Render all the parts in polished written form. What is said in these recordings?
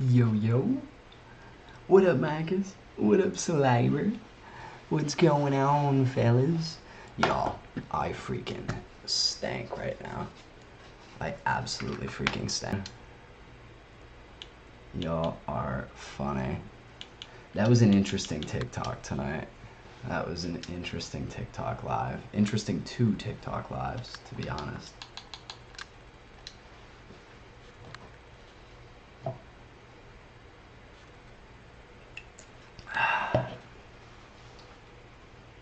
Yo, yo. What up, Marcus? What up, Saliver? What's going on, fellas? Y'all, I freaking stank right now. I absolutely freaking stank. Y'all are funny. That was an interesting TikTok tonight. That was an interesting TikTok live. Interesting 2 TikTok lives, to be honest.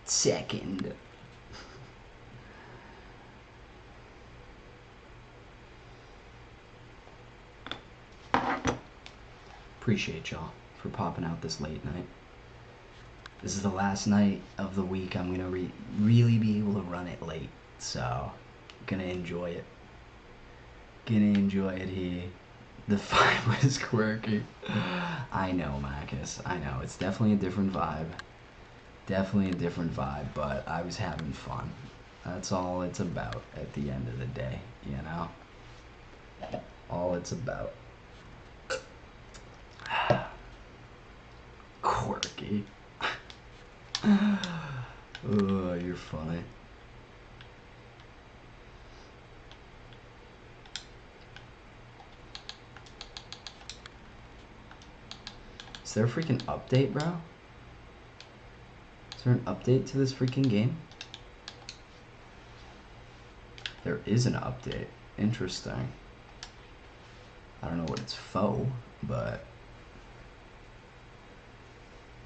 Second. Appreciate y'all for popping out this late night. This is the last night of the week I'm gonna really be able to run it late, so gonna enjoy it. Gonna enjoy it here. The 5 was quirky. I know, Marcus. I know. It's definitely a different vibe. Definitely a different vibe, but I was having fun. That's all it's about at the end of the day, you know? All it's about. Quirky. Oh, you're funny. Is there a freaking update, bro? Is there an update to this freaking game? There is an update. Interesting. I don't know what it's for, but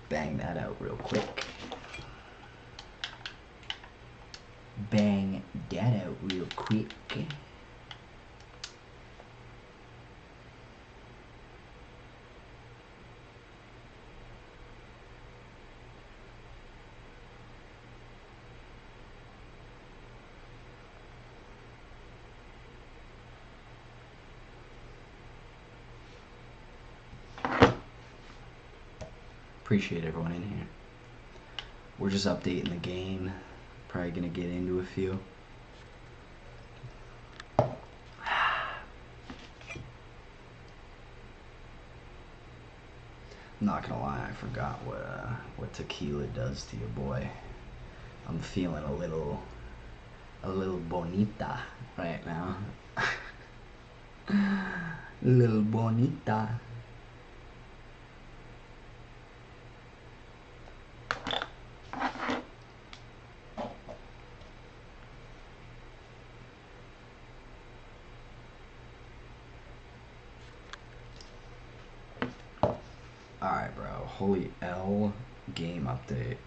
bang that out real quick. Bang that out real quick. Appreciate everyone in here. We're just updating the game. Probably gonna get into a few. I'm not gonna lie, I forgot what tequila does to your boy. I'm feeling a little bonita right now. Little bonita. Alright, bro. Holy L game update.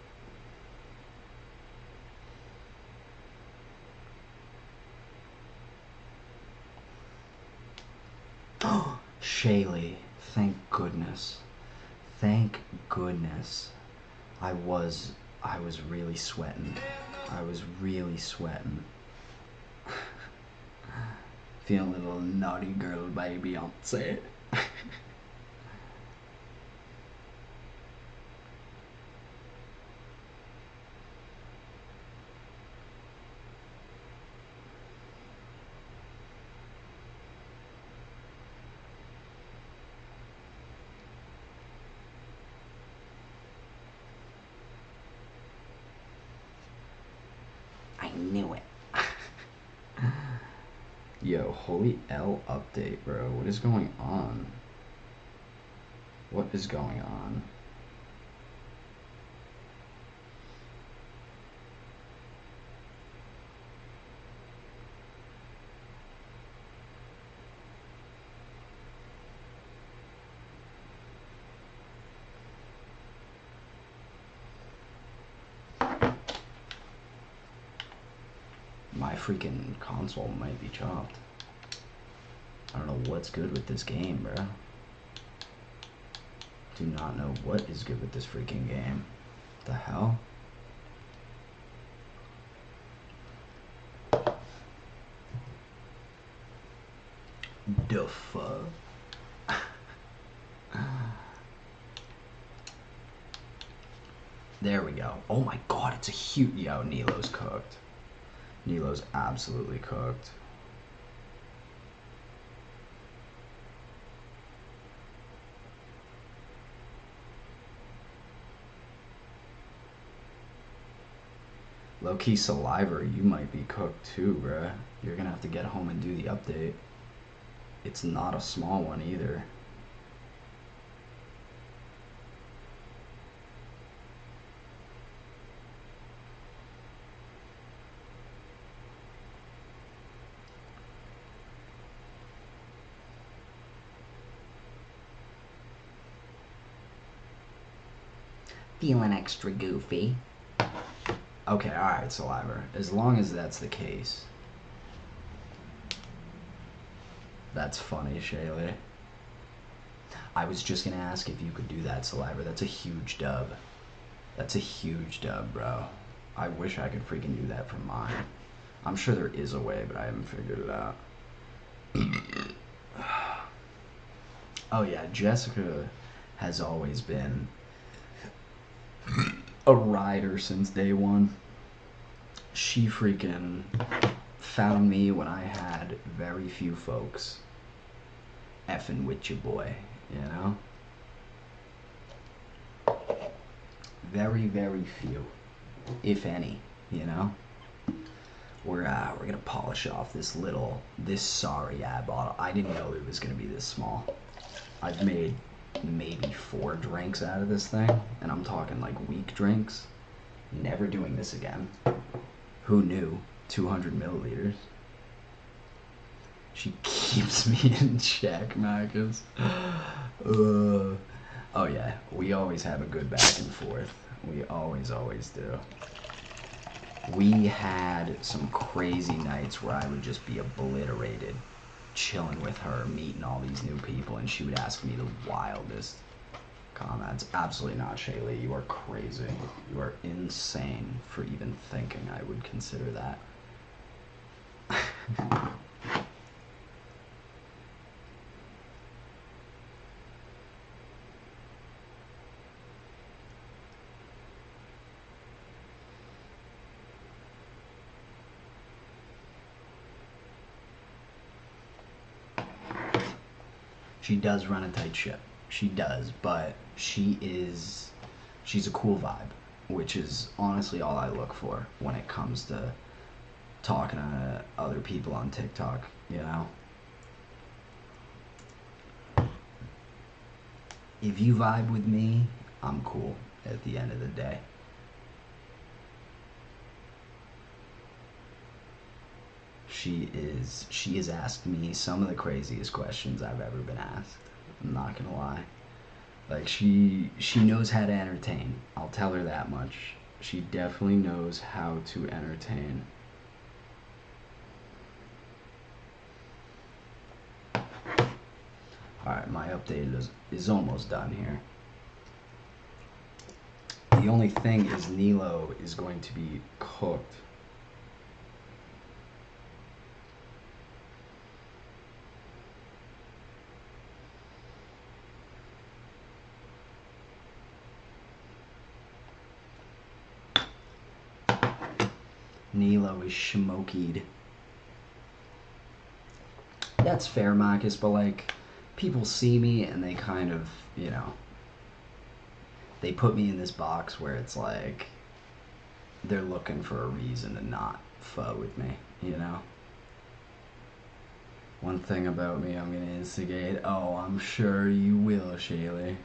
Shaylee, thank goodness. Thank goodness. I was really sweating. I was really sweating. Feeling a little naughty girl by Beyonce. I knew it. Yo, holy L update, bro. What is going on? What is going on? My freaking console might be chopped. I don't know what's good with this game, bro. Do not know what is good with this freaking game. What the hell? The fuck? There we go. Oh my god, it's a huge... Yo, Nilo's cooked. Nilo's absolutely cooked. Low-key Saliva, you might be cooked too, bruh. You're gonna have to get home and do the update. It's not a small one either. Feeling extra goofy. Okay, alright, Saliva. As long as that's the case. That's funny, Shaylee. I was just gonna ask if you could do that, Saliva. That's a huge dub. That's a huge dub, bro. I wish I could freaking do that for mine. I'm sure there is a way, but I haven't figured it out. Oh yeah, Jessica has always been a rider since day one. She freaking found me when I had very few folks effing with your boy, you know? Very, very few, if any, you know? We're gonna polish off this sorry ad bottle. I didn't know it was gonna be this small. I've made maybe 4 drinks out of this thing, and I'm talking like weak drinks. Never doing this again. Who knew? 200 milliliters. She keeps me in check, Marcus. Oh yeah, we always have a good back and forth. We always do. We had some crazy nights where I would just be obliterated, chilling with her, meeting all these new people, and she would ask me the wildest comments. Absolutely not, Shaylee. You are crazy. You are insane for even thinking I would consider that. She does run a tight ship. She does, but she's a cool vibe, which is honestly all I look for when it comes to talking to other people on TikTok, you know? If you vibe with me, I'm cool at the end of the day. She has asked me some of the craziest questions I've ever been asked. I'm not gonna lie. Like she knows how to entertain. I'll tell her that much. She definitely knows how to entertain. Alright, my update is almost done here. The only thing is Nilo is going to be cooked. Nilo is schmokied. That's fair, Marcus, but like, people see me and they kind of, you know, they put me in this box where it's like, they're looking for a reason to not fuck with me, you know? One thing about me I'm gonna instigate. Oh, I'm sure you will, Shaylee.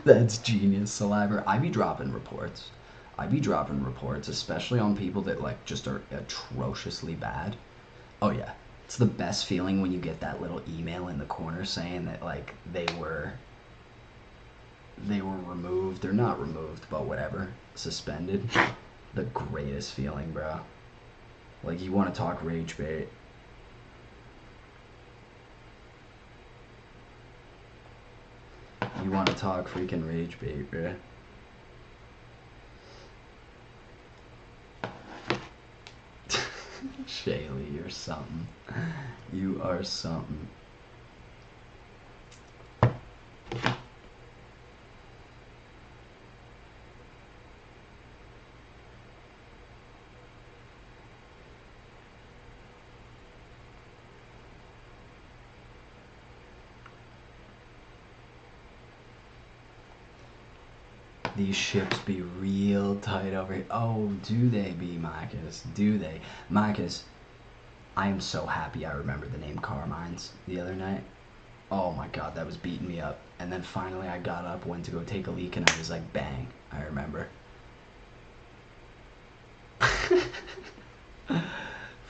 That's genius, Saliva. I be dropping reports. Especially on people that like just are atrociously bad. Oh yeah, it's the best feeling when you get that little email in the corner saying that like they were removed. They're not removed, but whatever, suspended. The greatest feeling, bro. Like, you want to talk rage bait. You want to talk freaking rage bait, bro. Shaylee, you're something. You are something. these ships be real tight over here. Oh, do they be, Marcus? Do they? Marcus, I am so happy I remember the name Carmine's the other night. Oh my god, that was beating me up. And then finally I got up, went to go take a leak, and I was like, bang, I remember.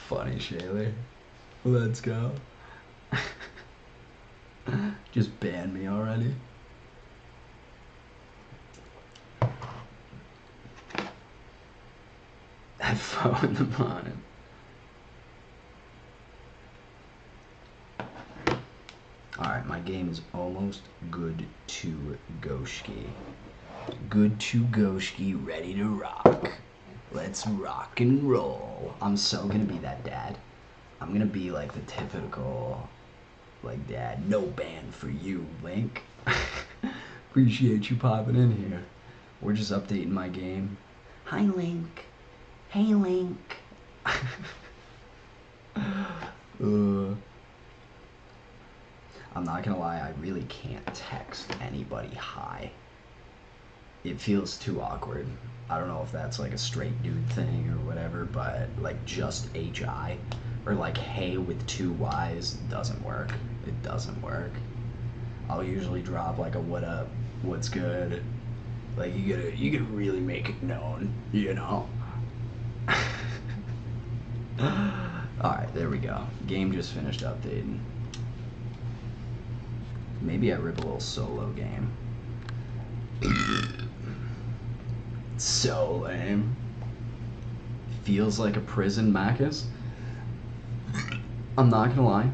Funny, Shaler. Let's go. Just ban me already. That phone in the morning. Alright, my game is almost good to go-ski. Good to go-ski, ready to rock. Let's rock and roll. I'm so gonna be that dad. I'm gonna be like the typical, like, dad. No ban for you, Link. Appreciate you popping in here. We're just updating my game. Hi, Link. Hey, Link. I'm not gonna lie, I really can't text anybody hi. It feels too awkward. I don't know if that's like a straight dude thing or whatever, but like just HI or like hey with 2 Y's doesn't work. It doesn't work. I'll usually drop like a what up, what's good. Like you gotta really make it known, you know? Alright, there we go. Game just finished updating. Maybe I rip a little solo game. So lame. Feels like a prison, Marcus. I'm not gonna lie.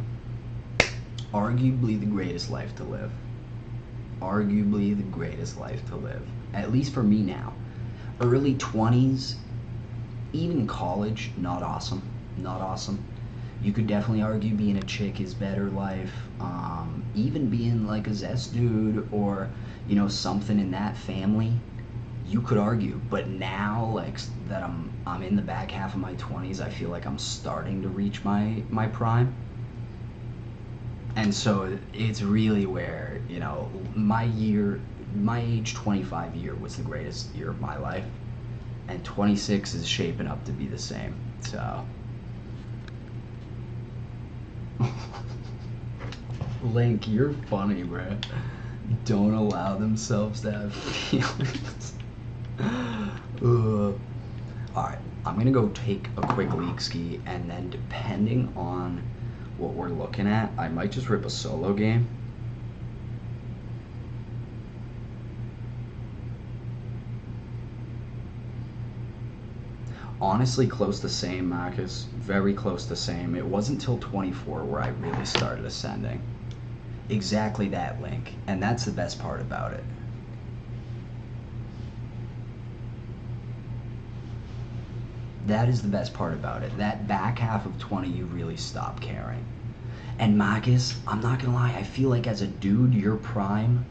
Arguably the greatest life to live. Arguably the greatest life to live. At least for me now. Early 20s, even college, not awesome. Not awesome. You could definitely argue being a chick is better life. Even being like a Zest dude or, you know, something in that family, you could argue. But now, like, that I'm in the back half of my 20s, I feel like I'm starting to reach my prime. And so it's really where, you know, my age 25 year was the greatest year of my life. And 26 is shaping up to be the same. So Link, you're funny, bro. Don't allow themselves to have feelings. Alright, I'm gonna go take a quick leak ski, and then depending on what we're looking at, I might just rip a solo game. Honestly, close to same, Marcus. Very close to same. It wasn't till 24 where I really started ascending. Exactly that, Link. And that's the best part about it. That is the best part about it. That back half of 20, you really stop caring. And Marcus, I'm not gonna lie, I feel like as a dude, your prime,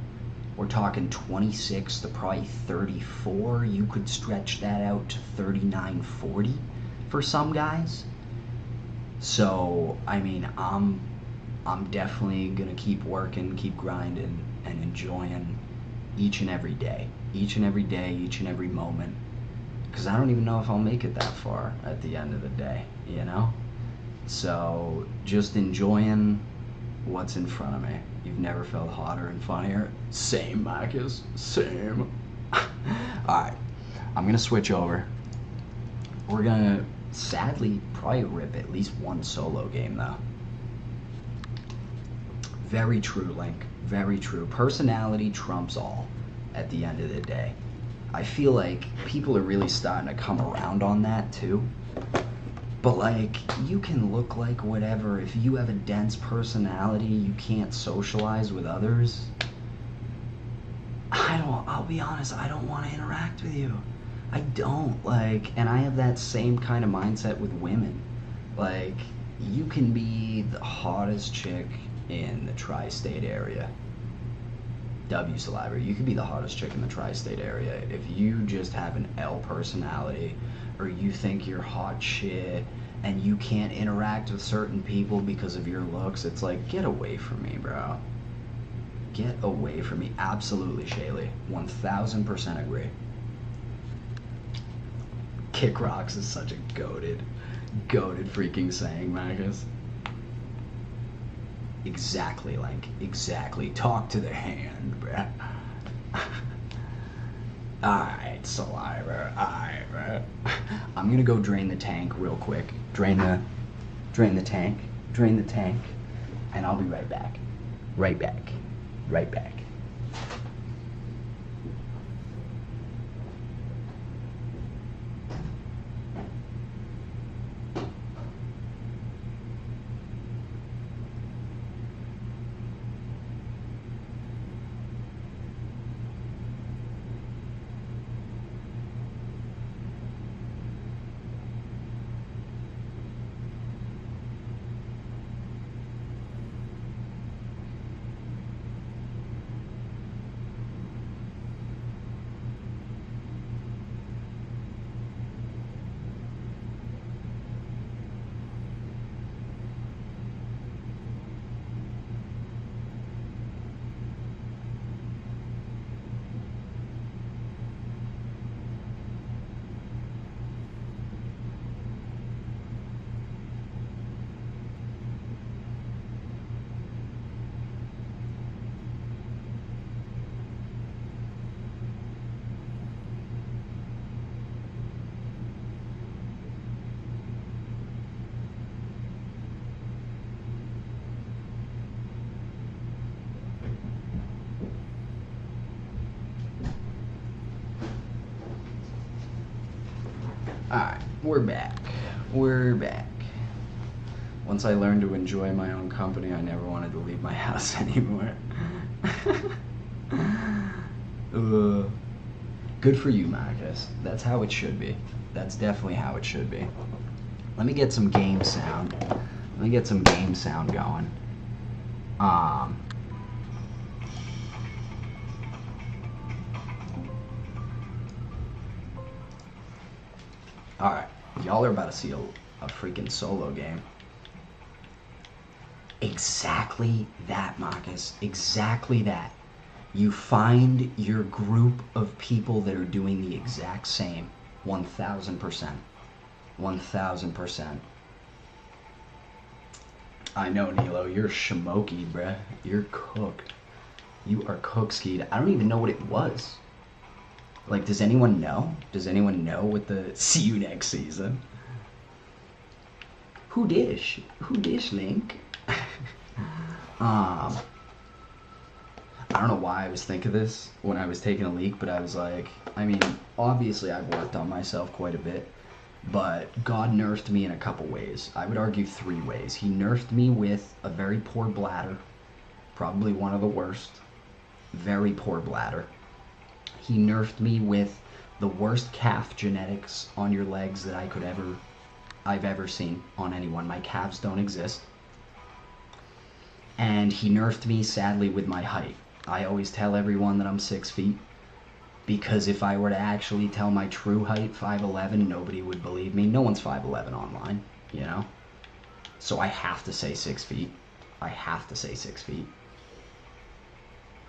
we're talking 26 to probably 34. You could stretch that out to 39, 40 for some guys. So, I mean, I'm definitely gonna keep working, keep grinding, and enjoying each and every day. Each and every day, each and every moment. Because I don't even know if I'll make it that far at the end of the day, you know? So, just enjoying what's in front of me. You've never felt hotter and funnier? Same, Marcus. Same. Alright, I'm gonna switch over. We're gonna, sadly, probably rip at least one solo game, though. Very true, Link. Very true. Personality trumps all at the end of the day. I feel like people are really starting to come around on that, too. But, like, you can look like whatever. If you have a dense personality, you can't socialize with others. I'll be honest, I don't want to interact with you. I don't, like, and I have that same kind of mindset with women. Like, you can be the hottest chick in the tri-state area. W Saliva, you could be the hottest chick in the tri-state area. If you just have an L personality, or you think you're hot shit, and you can't interact with certain people because of your looks, it's like, get away from me, bro. Get away from me. Absolutely, Shaylee. 1000% agree. Kick rocks is such a goated freaking saying, Marcus. Exactly, like, exactly. Talk to the hand, bruh. Alright, Saliva. Alright, bruh. I'm gonna go drain the tank real quick. Drain the tank. Drain the tank. And I'll be right back. Right back. Right back. Alright, we're back. We're back. Once I learned to enjoy my own company, I never wanted to leave my house anymore. Good for you, Marcus. That's how it should be. That's definitely how it should be. Let me get some game sound. Let me get some game sound going. Alright, y'all are about to see a freaking solo game. Exactly that, Marcus. Exactly that. You find your group of people that are doing the exact same. 1000%. 1000%. I know, Nilo, you're shamoky, bruh. You're cooked. You are cook-skied. I don't even know what it was. Like, does anyone know? Does anyone know what the... See you next season. Who dish? Who dish, Link? I don't know why I was thinking this when I was taking a leak, but I was like, I mean, obviously I've worked on myself quite a bit, but God nerfed me in a couple ways. I would argue 3 ways. He nerfed me with a very poor bladder, probably one of the worst. Very poor bladder. He nerfed me with the worst calf genetics on your legs that I've ever seen on anyone. My calves don't exist. And he nerfed me, sadly, with my height. I always tell everyone that I'm 6 feet, because if I were to actually tell my true height, 5'11", nobody would believe me. No one's 5'11" online, you know? So I have to say 6 feet. I have to say 6 feet.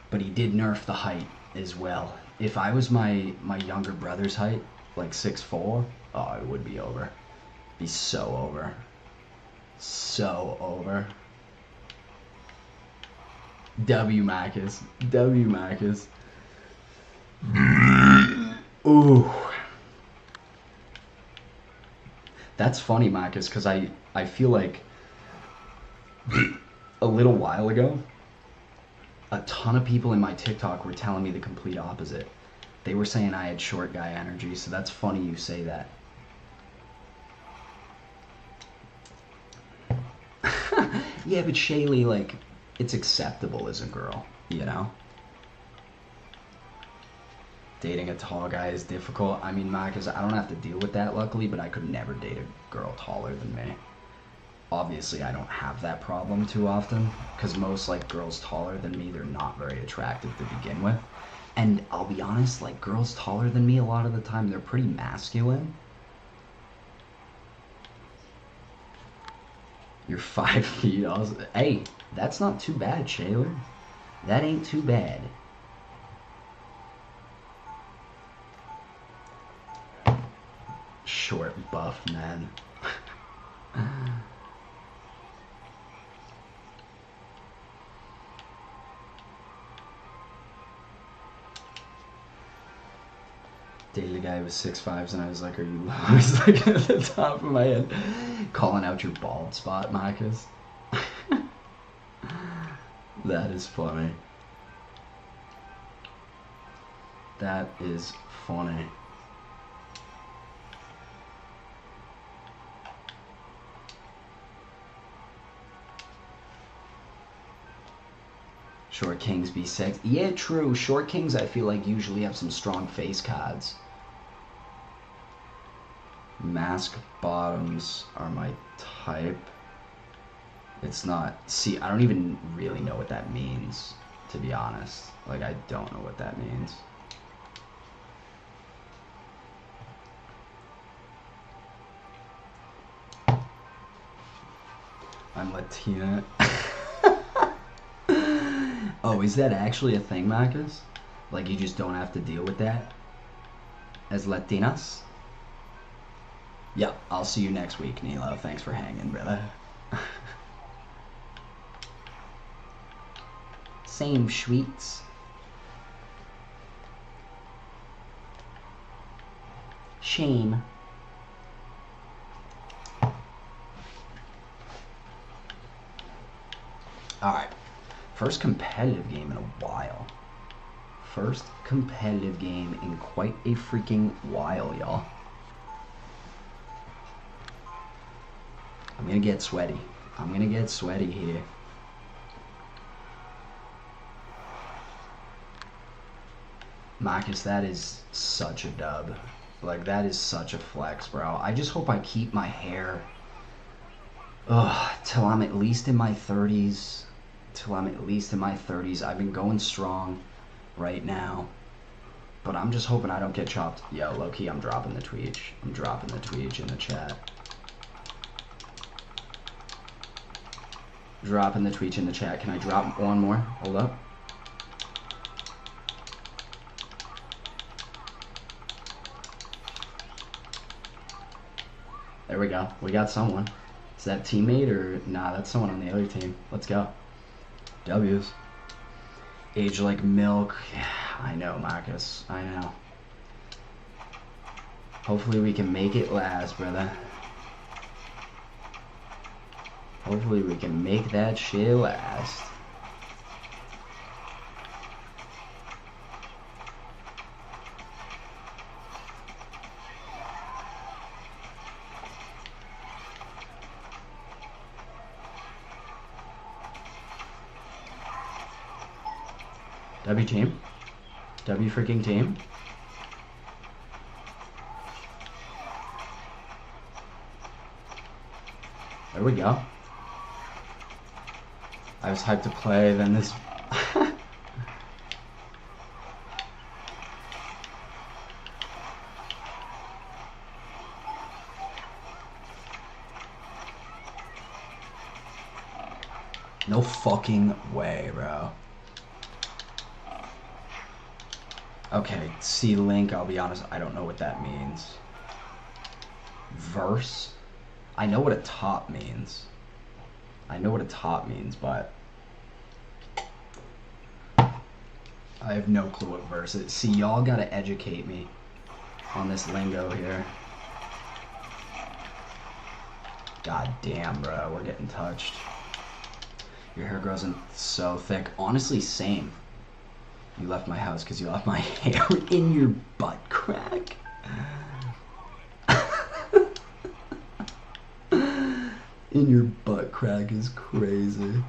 But he did nerf the height as well. If I was my younger brother's height, like 6'4", oh, it would be over. Be so over. So over. W Marcus. W Marcus. Ooh. That's funny, Marcus, because I feel like a little while ago, a ton of people in my TikTok were telling me the complete opposite. They were saying I had short guy energy, so that's funny you say that. Yeah, but Shaylee, like, it's acceptable as a girl, you know? Dating a tall guy is difficult. I mean, Marcus, I don't have to deal with that, luckily, but I could never date a girl taller than me. Obviously, I don't have that problem too often, because most, like, girls taller than me, they're not very attractive to begin with. And I'll be honest, like, girls taller than me, a lot of the time, they're pretty masculine. You're 5 feet. Hey, that's not too bad, Shayla. That ain't too bad. Short buff, man. Dated a guy who was 6'5", and I was like, are you I was like at the top of my head, calling out your bald spot, Marcus. That is funny. That is funny. Short kings be sex. Yeah, true. Short kings, I feel like, usually have some strong face cards. Mask bottoms are my type. It's not. See, I don't even really know what that means, to be honest. Like, I don't know what that means. I'm Latina. Oh, is that actually a thing, Marcus? Like, you just don't have to deal with that as Latinas? Yeah, I'll see you next week, Nilo. Thanks for hanging, brother. Same sweets. Shame. Alright. First competitive game in a while. First competitive game in quite a freaking while, y'all. I'm gonna get sweaty. I'm gonna get sweaty here. Marcus, that is such a dub. Like, that is such a flex, bro. I just hope I keep my hair till I'm at least in my 30s. I've been going strong right now. But I'm just hoping I don't get chopped. Yo, low-key, I'm dropping the tweet. I'm dropping the tweet in the chat. Dropping the tweet in the chat. Can I drop one more? Hold up. There we go. We got someone. Is that teammate or nah? That's someone on the other team. Let's go. W's. Age like milk. Yeah, I know, Marcus. I know. Hopefully we can make it last, brother. Hopefully we can make that shit last. W team. W freaking team. There we go. I was hyped to play, then this... No fucking way, bro. Okay, see link, I'll be honest, I don't know what that means. Verse? I know what a top means. I know what a top means, but I have no clue what verse is. See, y'all gotta educate me on this lingo here. God damn, bro, we're getting touched. Your hair grows in so thick. Honestly, same. You left my house because you left my hair in your butt crack. In your butt crack is crazy.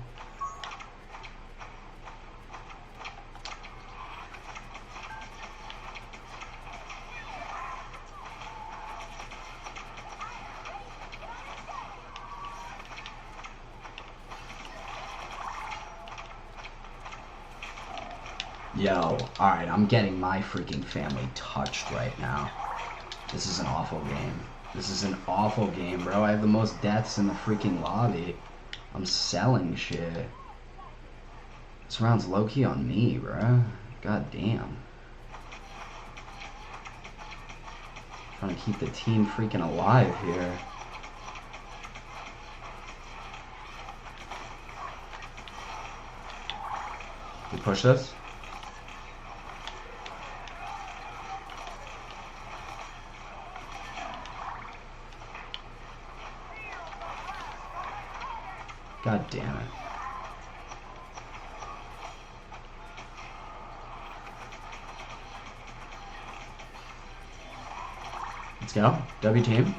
Yo, alright, I'm getting my freaking family touched right now. This is an awful game. This is an awful game, bro. I have the most deaths in the freaking lobby. I'm selling shit. This round's low-key on me, bruh. God damn. Trying to keep the team freaking alive here. We push this? God damn it. Let's go. W team.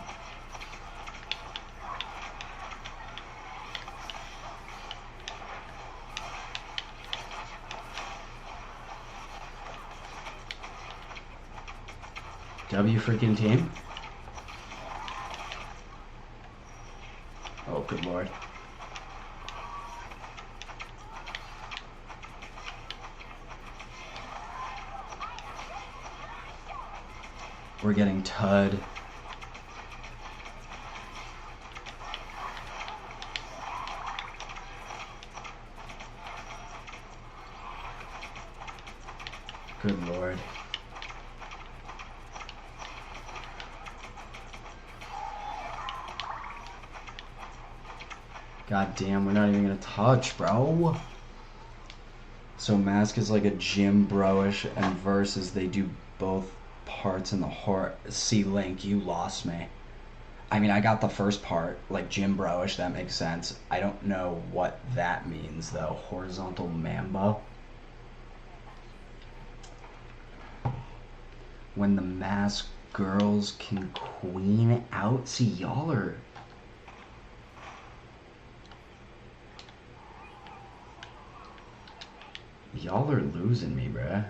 W freaking team. Oh, good lord. We're getting TUD. Good lord. God damn, we're not even gonna touch, bro. So Mask is like a Jim Bro-ish, and Versus, they do both parts in the heart. C-Link, you lost me. I mean, I got the first part, like Jim Bro-ish, that makes sense. I don't know what that means, though. Horizontal Mambo. When the Mask girls can queen out. See, y'all are... Y'all are losing me, bruh.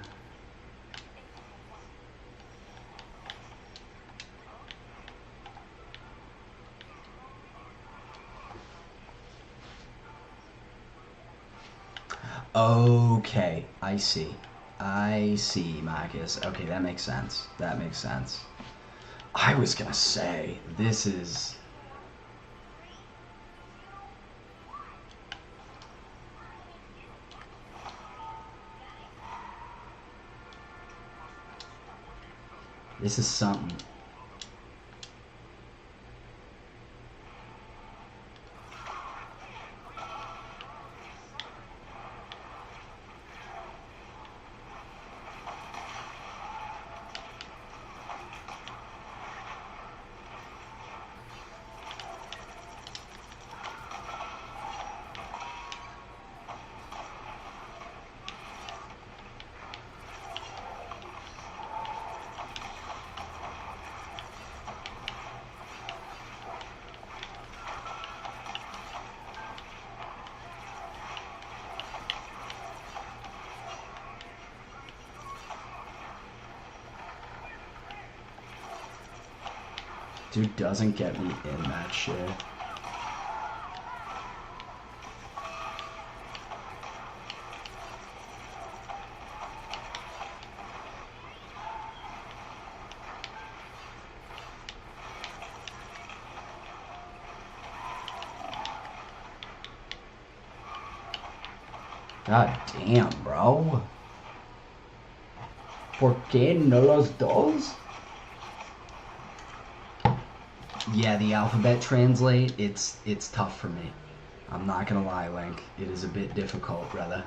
Okay, I see. I see, Marcus. Okay, that makes sense. That makes sense. I was gonna say, this is... This is something. Dude doesn't get me in that shit. God damn, bro. ¿Por qué no los dos? Yeah, the alphabet translate, it's tough for me. I'm not gonna lie, Link. It is a bit difficult, brother.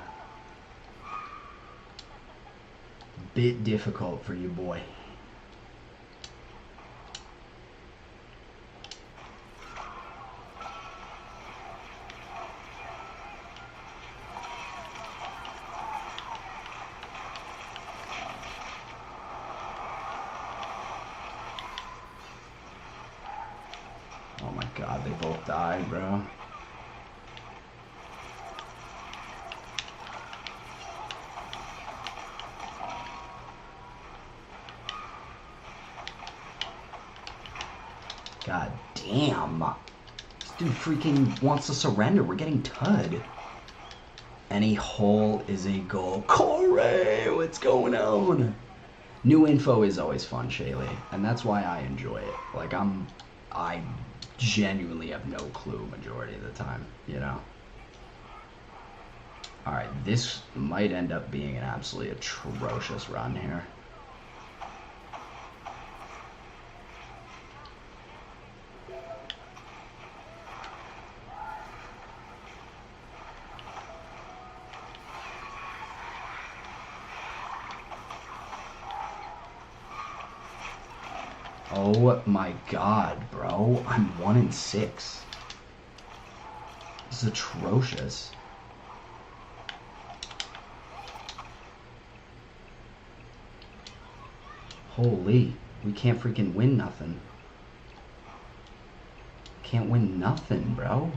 Bit difficult for you, boy. Oh my god, they both died, bro. God damn. This dude freaking wants to surrender. We're getting TUD. Any hole is a goal. Corey, what's going on? New info is always fun, Shaylee, and that's why I enjoy it. Like, I genuinely have no clue majority of the time, you know? Alright, this might end up being an absolutely atrocious run here. Oh my god, bro. I'm 1-6. This is atrocious. Holy, we can't freaking win nothing. Can't win nothing, bro.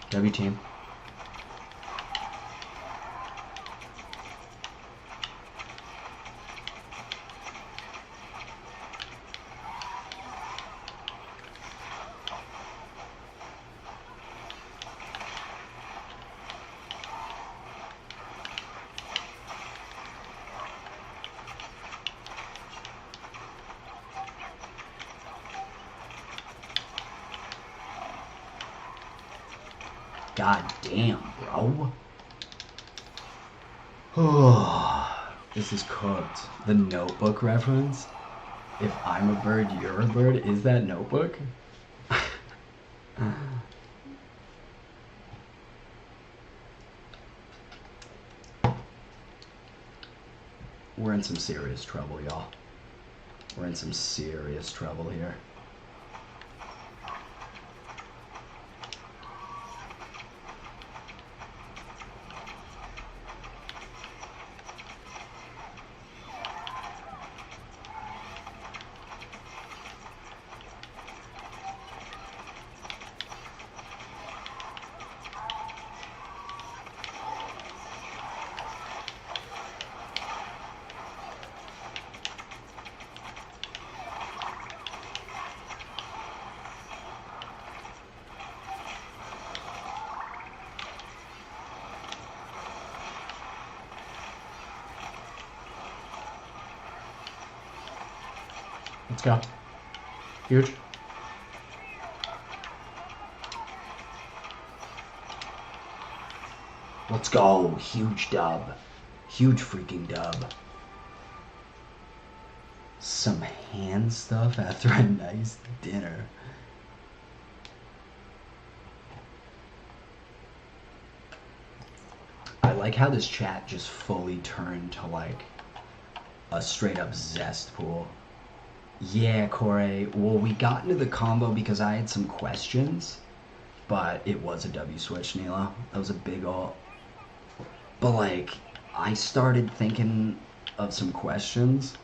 W team. God damn, bro. Oh, this is cooked. The Notebook reference? If I'm a bird, you're a bird? Is that Notebook? We're in some serious trouble, y'all. We're in some serious trouble here. Let's go. Huge. Let's go. Huge dub. Huge freaking dub. Some hand stuff after a nice dinner. I like how this chat just fully turned to like a straight up zest pool. Yeah, Corey. Well, we got into the combo because I had some questions, but it was a W switch, Nilo. That was a big ult. But like, I started thinking of some questions.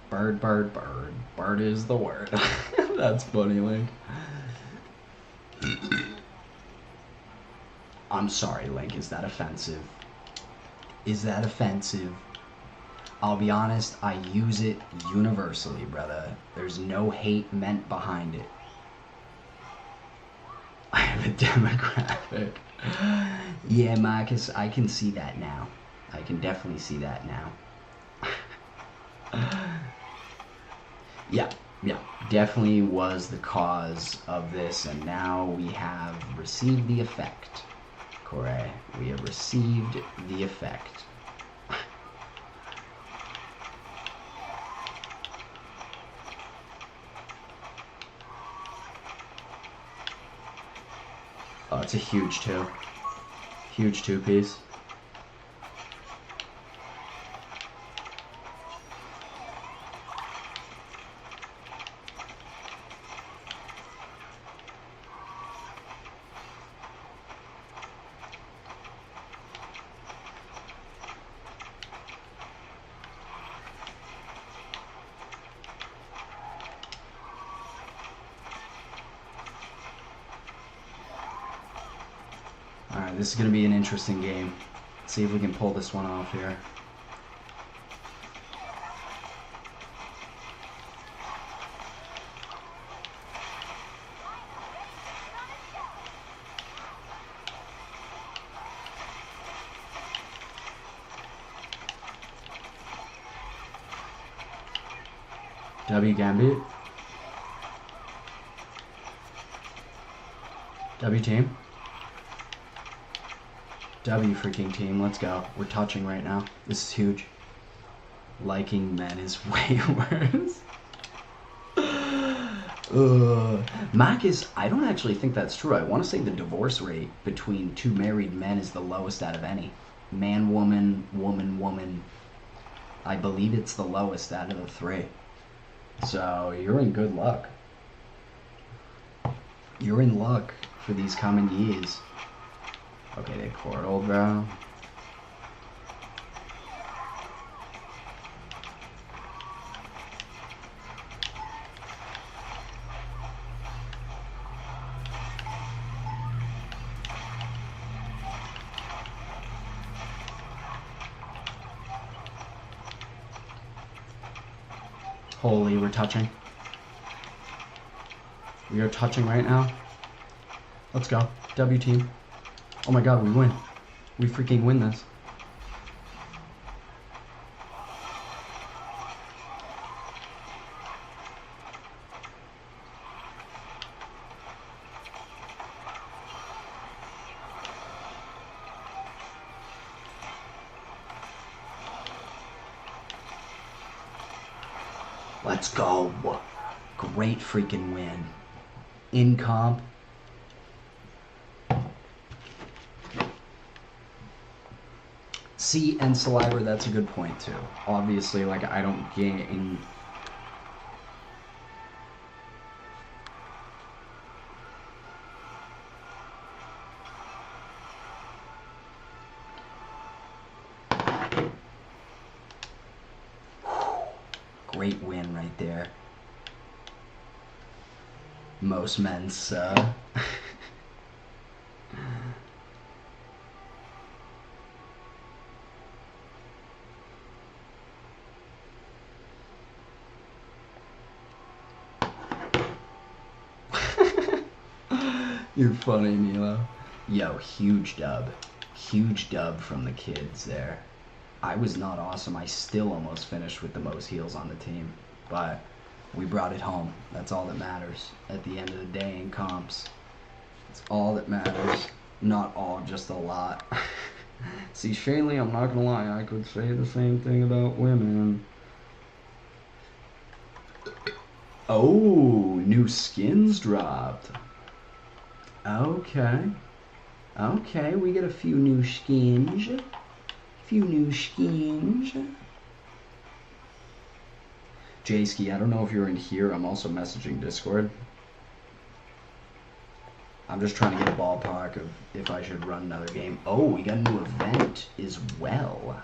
Bird, bird, bird. Bird is the word. That's funny, Link. I'm sorry, Link. Is that offensive? Is that offensive? I'll be honest, I use it universally, brother. There's no hate meant behind it. I have a demographic. Yeah, Marcus, I can see that now. I can definitely see that now. Yeah, definitely was the cause of this, and now we have received the effect. Corey, we have received the effect. Oh, it's a huge two. Huge two-piece. Alright, this is going to be an interesting game. Let's see if we can pull this one off here. W Gambit. W team. W freaking team. Let's go. We're touching right now. This is huge. Liking men is way worse. Marcus, I don't actually think that's true. I want to say the divorce rate between two married men is the lowest out of any. Man, woman, woman, woman. I believe it's the lowest out of the three. So you're in good luck. You're in luck for these coming years. Okay, they portal, bro. Holy, we're touching. We are touching right now. Let's go. W team. Oh my god, we win. We freaking win this. Let's go. Great freaking win. In comp. See, and Saliva, that's a good point too. Obviously, like, I don't gain... Great win right there. Most men's, You're funny, Nilo. Yo, huge dub. Huge dub from the kids there. I was not awesome. I still almost finished with the most heals on the team. But we brought it home. That's all that matters at the end of the day in comps. It's all that matters. Not all, just a lot. See, Shaylee, I'm not gonna lie. I could say the same thing about women. Oh, new skins dropped. Okay. Okay, we get a few new skins. Few new skins. Jayski, I don't know if you're in here. I'm also messaging Discord. I'm just trying to get a ballpark of if I should run another game. Oh, we got a new event as well.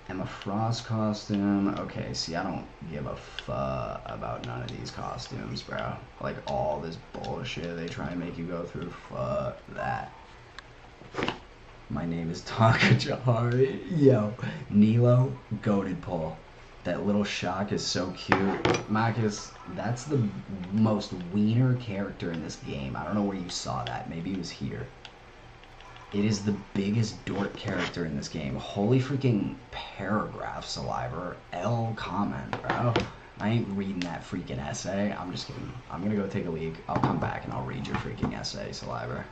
Emma Frost costume. Okay, see, I don't give a fuck about none of these costumes, bro. Like, all this bullshit they try and make you go through. Fuck that. My name is Taka Jahari. Yo, Nilo, goated pull. That little shock is so cute. Marcus, that's the most wiener character in this game. I don't know where you saw that. Maybe he was here. It is the biggest dork character in this game. Holy freaking paragraph, Saliva. L comment, bro. I ain't reading that freaking essay. I'm just kidding. I'm gonna go take a leak. I'll come back and I'll read your freaking essay, Saliva.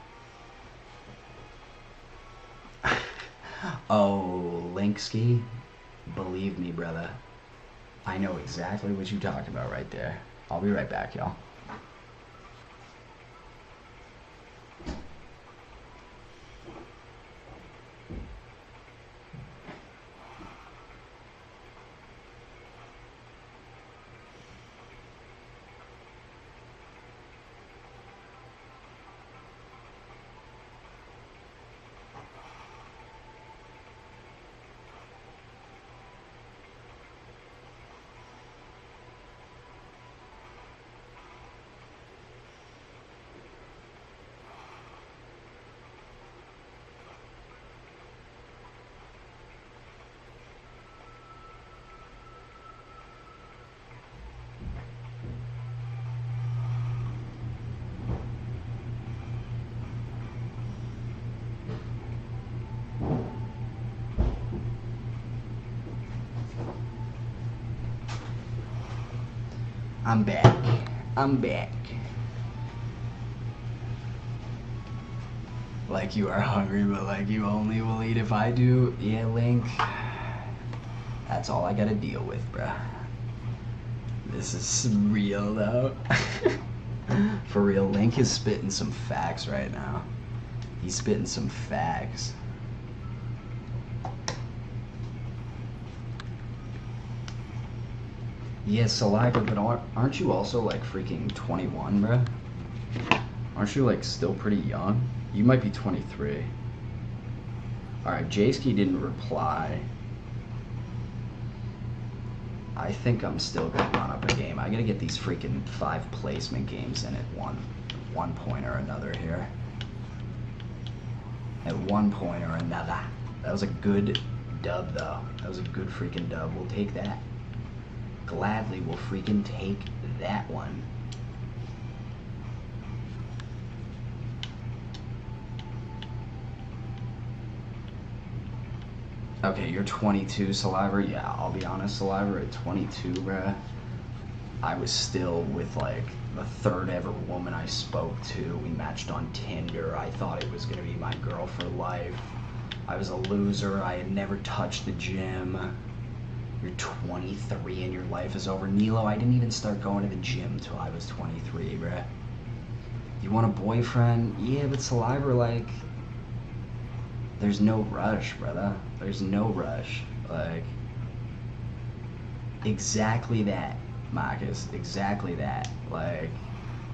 Oh, Linksky. Believe me, brother. I know exactly what you talked about right there. I'll be right back, y'all. I'm back. I'm back. Like you are hungry, but like you only will eat if I do. Yeah, Link. That's all I gotta deal with, bruh. This is real, though. For real, Link is spitting some facts right now. He's spitting some facts. Yeah, Saliva, but aren't you also like freaking 21, bruh? Aren't you like still pretty young? You might be 23. Alright, Jayski didn't reply. I think I'm still gonna run up a game. I gotta get these freaking 5 placement games in at one point or another here. At one point or another. That was a good dub, though. That was a good freaking dub. We'll take that. Gladly, we'll freaking take that one. Okay, you're 22, Saliva. Yeah, I'll be honest, Saliva, at 22, bruh, I was still with, like, the third ever woman I spoke to. We matched on Tinder. I thought it was going to be my girl for life. I was a loser. I had never touched the gym. You're 23 and your life is over. Nilo, I didn't even start going to the gym till I was 23, bruh. You want a boyfriend? Yeah, but Saliva, like... There's no rush, brother. There's no rush. Like, exactly that, Marcus. Exactly that. Like,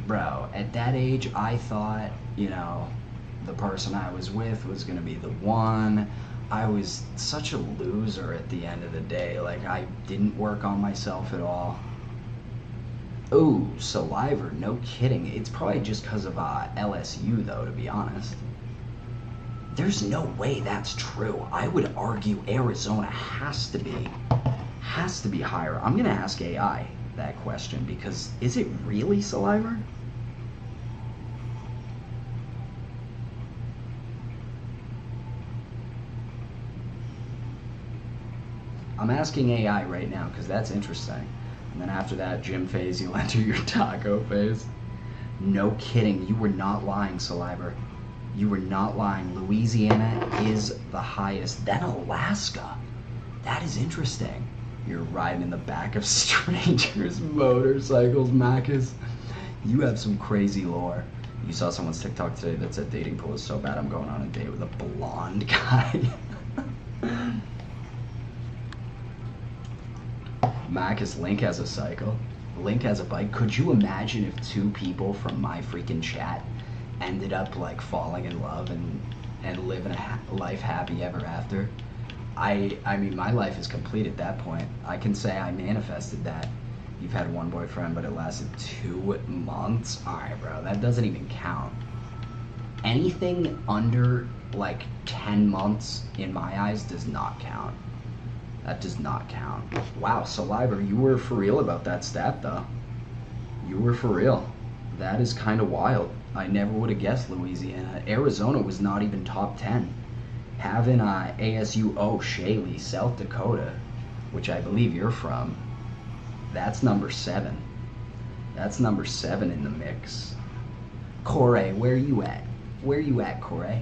bro, at that age, I thought, you know, the person I was with was gonna be the one. I was such a loser at the end of the day. Like, I didn't work on myself at all. Ooh, Saliva, no kidding. It's probably just because of LSU, though, to be honest. There's no way that's true. I would argue Arizona has to be higher. I'm gonna ask AI that question because is it really, Saliva? I'm asking AI right now because that's interesting. And then after that gym phase, you'll enter your taco phase. No kidding. You were not lying, Saliva. You were not lying. Louisiana is the highest. Then Alaska. That is interesting. You're riding in the back of strangers' motorcycles, Marcus. You have some crazy lore. You saw someone's TikTok today that said dating pool is so bad I'm going on a date with a blonde guy. Marcus, Link has a cycle. Link has a bike. Could you imagine if 2 people from my freaking chat ended up like falling in love and living a life happy ever after? I mean, my life is complete at that point. I can say I manifested that. You've had one boyfriend, but it lasted 2 months? Alright, bro, that doesn't even count. Anything under like 10 months in my eyes does not count. That does not count. Wow, Saliva, you were for real about that stat, though. You were for real. That is kind of wild. I never would have guessed Louisiana. Arizona was not even top 10. Having ASU Shaley, South Dakota, which I believe you're from, that's number 7. That's number 7 in the mix. Corey, where you at? Where you at, Corey?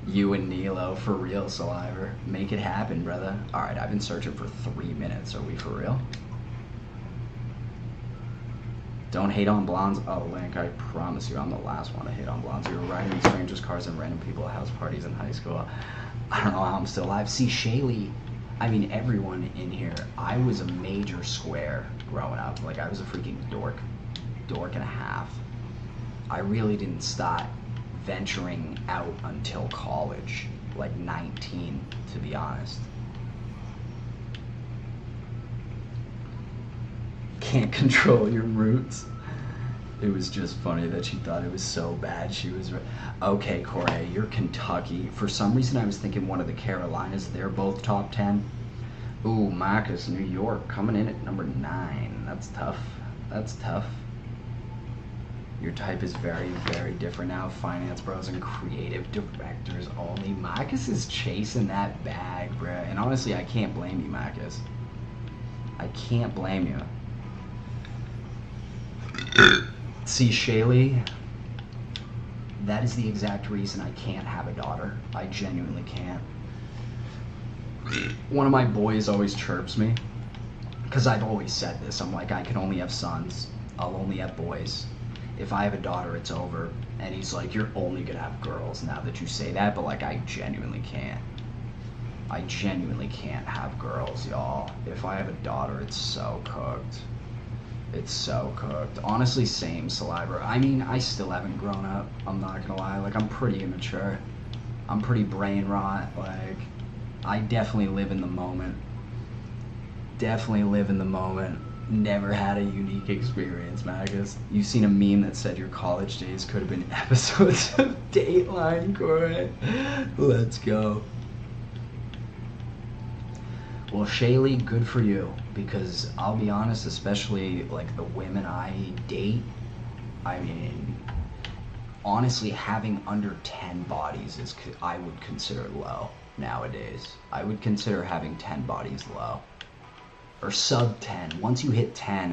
You and Nilo, for real, Saliva. Make it happen, brother. Alright, I've been searching for 3 minutes. Are we for real? Don't hate on blondes. Oh, Link, I promise you I'm the last one to hate on blondes. You were riding in strangers' cars and random people at house parties in high school. I don't know how I'm still alive. See, Shaley, I mean, everyone in here, I was a major square growing up. Like, I was a freaking dork and a half. I really didn't start venturing out until college, like 19, to be honest. Can't control your roots. It was just funny that she thought it was so bad she was okay, Corey, you're Kentucky. For some reason I was thinking one of the Carolinas. They're both top 10. Ooh, Marcus, New York coming in at number 9. That's tough. That's tough. Your type is very, very different now. Finance bros and creative directors only. Marcus is chasing that bag, bruh. And honestly, I can't blame you, Marcus. I can't blame you. See, Shaley, That is the exact reason I can't have a daughter. I genuinely can't. One of my boys always chirps me, because I've always said this. I'm like, I can only have sons. I'll only have boys. If I have a daughter, it's over. And he's like, you're only gonna have girls now that you say that, but like, I genuinely can't. I genuinely can't have girls, y'all. If I have a daughter, it's so cooked. It's so cooked. Honestly, same, Saliva. I mean, I still haven't grown up. I'm not gonna lie. Like, I'm pretty immature. I'm pretty brain rot. Like, I definitely live in the moment. Definitely live in the moment. Never had a unique experience, Magus. You've seen a meme that said your college days could have been episodes of Dateline, Corey. Let's go. Well, Shaylee, good for you. Because I'll be honest, especially like the women I date, I mean, honestly, having under 10 bodies is, I would consider low nowadays. I would consider having 10 bodies low. Or sub 10. Once you hit 10,